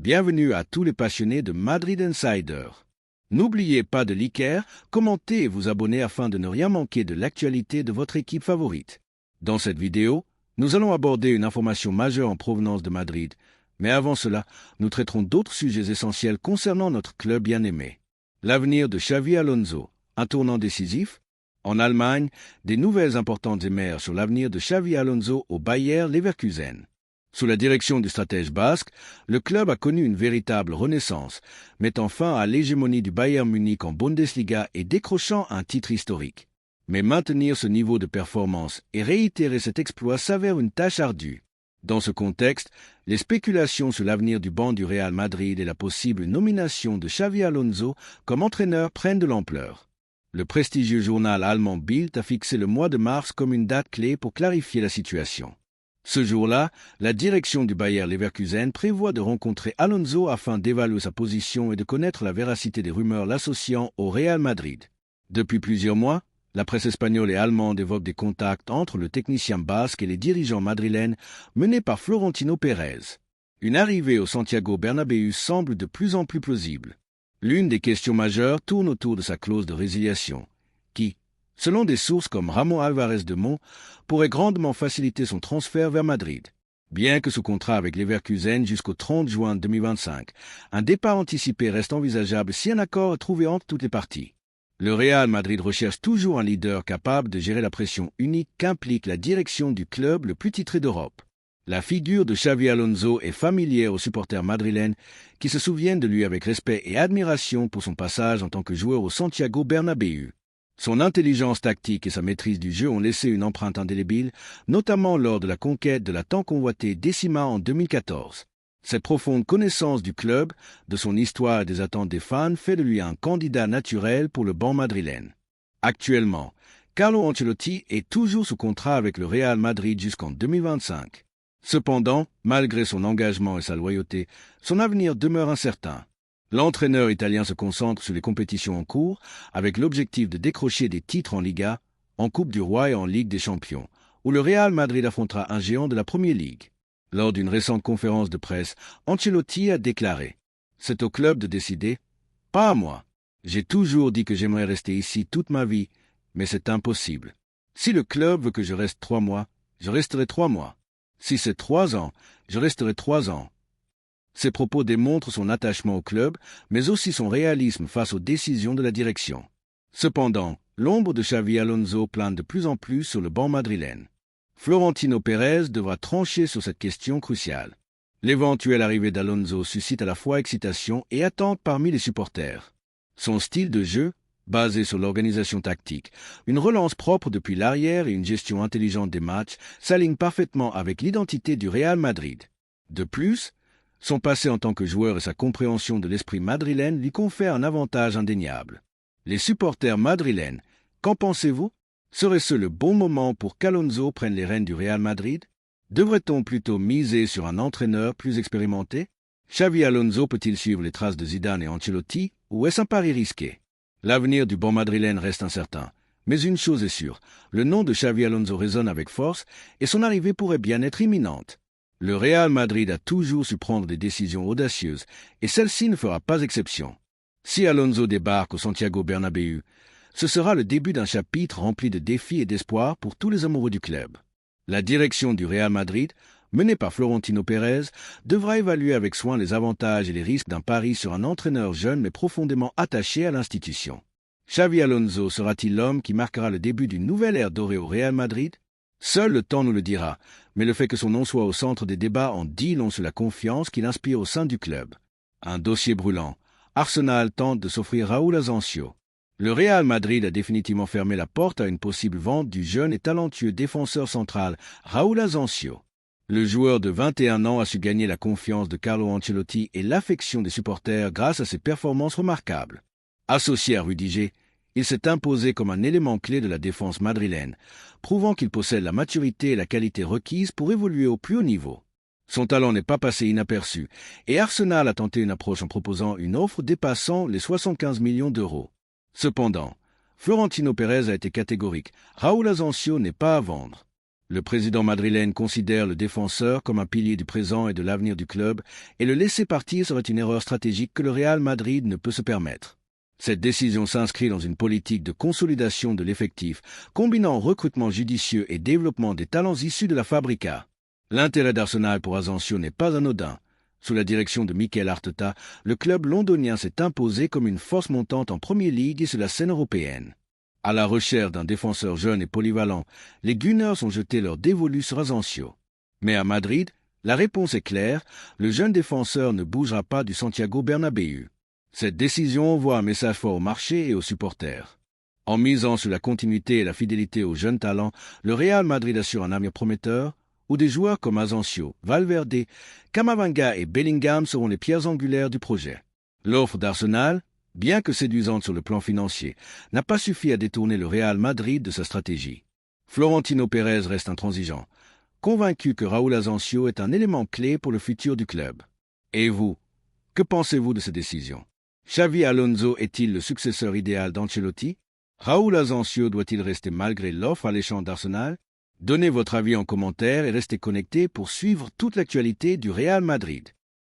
Bienvenue à tous les passionnés de Madrid Insider. N'oubliez pas de liker, commenter et vous abonner afin de ne rien manquer de l'actualité de votre équipe favorite. Dans cette vidéo, nous allons aborder une information majeure en provenance de Madrid, mais avant cela, nous traiterons d'autres sujets essentiels concernant notre club bien-aimé. L'avenir de Xavi Alonso, un tournant décisif. En Allemagne, des nouvelles importantes émergent sur l'avenir de Xavi Alonso au Bayer Leverkusen. Sous la direction du stratège basque, le club a connu une véritable renaissance, mettant fin à l'hégémonie du Bayern Munich en Bundesliga et décrochant un titre historique. Mais maintenir ce niveau de performance et réitérer cet exploit s'avère une tâche ardue. Dans ce contexte, les spéculations sur l'avenir du banc du Real Madrid et la possible nomination de Xavi Alonso comme entraîneur prennent de l'ampleur. Le prestigieux journal allemand Bild a fixé le mois de mars comme une date clé pour clarifier la situation. Ce jour-là, la direction du Bayer Leverkusen prévoit de rencontrer Alonso afin d'évaluer sa position et de connaître la véracité des rumeurs l'associant au Real Madrid. Depuis plusieurs mois, la presse espagnole et allemande évoque des contacts entre le technicien basque et les dirigeants madrilènes menés par Florentino Pérez. Une arrivée au Santiago Bernabéu semble de plus en plus plausible. L'une des questions majeures tourne autour de sa clause de résiliation, qui, selon des sources comme Ramon Alvarez de Mont, pourrait grandement faciliter son transfert vers Madrid. Bien que sous contrat avec Leverkusen jusqu'au 30 juin 2025, un départ anticipé reste envisageable si un accord est trouvé entre toutes les parties. Le Real Madrid recherche toujours un leader capable de gérer la pression unique qu'implique la direction du club le plus titré d'Europe. La figure de Xavi Alonso est familière aux supporters madrilènes qui se souviennent de lui avec respect et admiration pour son passage en tant que joueur au Santiago Bernabéu. Son intelligence tactique et sa maîtrise du jeu ont laissé une empreinte indélébile, notamment lors de la conquête de la tant convoitée Décima en 2014. Cette profonde connaissance du club, de son histoire et des attentes des fans fait de lui un candidat naturel pour le banc madrilène. Actuellement, Carlo Ancelotti est toujours sous contrat avec le Real Madrid jusqu'en 2025. Cependant, malgré son engagement et sa loyauté, son avenir demeure incertain. L'entraîneur italien se concentre sur les compétitions en cours, avec l'objectif de décrocher des titres en Liga, en Coupe du Roi et en Ligue des Champions, où le Real Madrid affrontera un géant de la Premier League. Lors d'une récente conférence de presse, Ancelotti a déclaré « C'est au club de décider, pas à moi. J'ai toujours dit que j'aimerais rester ici toute ma vie, mais c'est impossible. Si le club veut que je reste 3 mois, je resterai 3 mois. Si c'est 3 ans, je resterai 3 ans. » Ces propos démontrent son attachement au club, mais aussi son réalisme face aux décisions de la direction. Cependant, l'ombre de Xavi Alonso plane de plus en plus sur le banc madrilène. Florentino Pérez devra trancher sur cette question cruciale. L'éventuelle arrivée d'Alonso suscite à la fois excitation et attente parmi les supporters. Son style de jeu, basé sur l'organisation tactique, une relance propre depuis l'arrière et une gestion intelligente des matchs, s'aligne parfaitement avec l'identité du Real Madrid. De plus, son passé en tant que joueur et sa compréhension de l'esprit madrilène lui confèrent un avantage indéniable. Les supporters madrilènes, qu'en pensez-vous? Serait-ce le bon moment pour qu'Alonso prenne les rênes du Real Madrid? Devrait-on plutôt miser sur un entraîneur plus expérimenté? Xavi Alonso peut-il suivre les traces de Zidane et Ancelotti, ou est-ce un pari risqué? L'avenir du banc madrilène reste incertain. Mais une chose est sûre, le nom de Xavi Alonso résonne avec force et son arrivée pourrait bien être imminente. Le Real Madrid a toujours su prendre des décisions audacieuses et celle-ci ne fera pas exception. Si Alonso débarque au Santiago Bernabéu, ce sera le début d'un chapitre rempli de défis et d'espoir pour tous les amoureux du club. La direction du Real Madrid, menée par Florentino Pérez, devra évaluer avec soin les avantages et les risques d'un pari sur un entraîneur jeune mais profondément attaché à l'institution. Xavi Alonso sera-t-il l'homme qui marquera le début d'une nouvelle ère dorée au Real Madrid? Seul le temps nous le dira, mais le fait que son nom soit au centre des débats en dit long sur la confiance qu'il inspire au sein du club. Un dossier brûlant. Arsenal tente de s'offrir Raúl Asensio. Le Real Madrid a définitivement fermé la porte à une possible vente du jeune et talentueux défenseur central Raúl Asensio. Le joueur de 21 ans a su gagner la confiance de Carlo Ancelotti et l'affection des supporters grâce à ses performances remarquables. Associé à Rudiger, il s'est imposé comme un élément clé de la défense madrilène, prouvant qu'il possède la maturité et la qualité requises pour évoluer au plus haut niveau. Son talent n'est pas passé inaperçu, et Arsenal a tenté une approche en proposant une offre dépassant les 75 millions d'euros. Cependant, Florentino Pérez a été catégorique, Raúl Asensio n'est pas à vendre. Le président madrilène considère le défenseur comme un pilier du présent et de l'avenir du club, et le laisser partir serait une erreur stratégique que le Real Madrid ne peut se permettre. Cette décision s'inscrit dans une politique de consolidation de l'effectif, combinant recrutement judicieux et développement des talents issus de la Fabrica. L'intérêt d'Arsenal pour Asensio n'est pas anodin. Sous la direction de Mikel Arteta, le club londonien s'est imposé comme une force montante en Premier League et sur la scène européenne. À la recherche d'un défenseur jeune et polyvalent, les Gunners ont jeté leur dévolu sur Asensio. Mais à Madrid, la réponse est claire, le jeune défenseur ne bougera pas du Santiago Bernabéu. Cette décision envoie un message fort au marché et aux supporters. En misant sur la continuité et la fidélité aux jeunes talents, le Real Madrid assure un avenir prometteur, où des joueurs comme Asensio, Valverde, Camavinga et Bellingham seront les pierres angulaires du projet. L'offre d'Arsenal, bien que séduisante sur le plan financier, n'a pas suffi à détourner le Real Madrid de sa stratégie. Florentino Pérez reste intransigeant, convaincu que Raúl Asensio est un élément clé pour le futur du club. Et vous, que pensez-vous de cette décision? Xavi Alonso est-il le successeur idéal d'Ancelotti? Raúl Asensio doit-il rester malgré l'offre alléchante d'Arsenal? Donnez votre avis en commentaire et restez connectés pour suivre toute l'actualité du Real Madrid.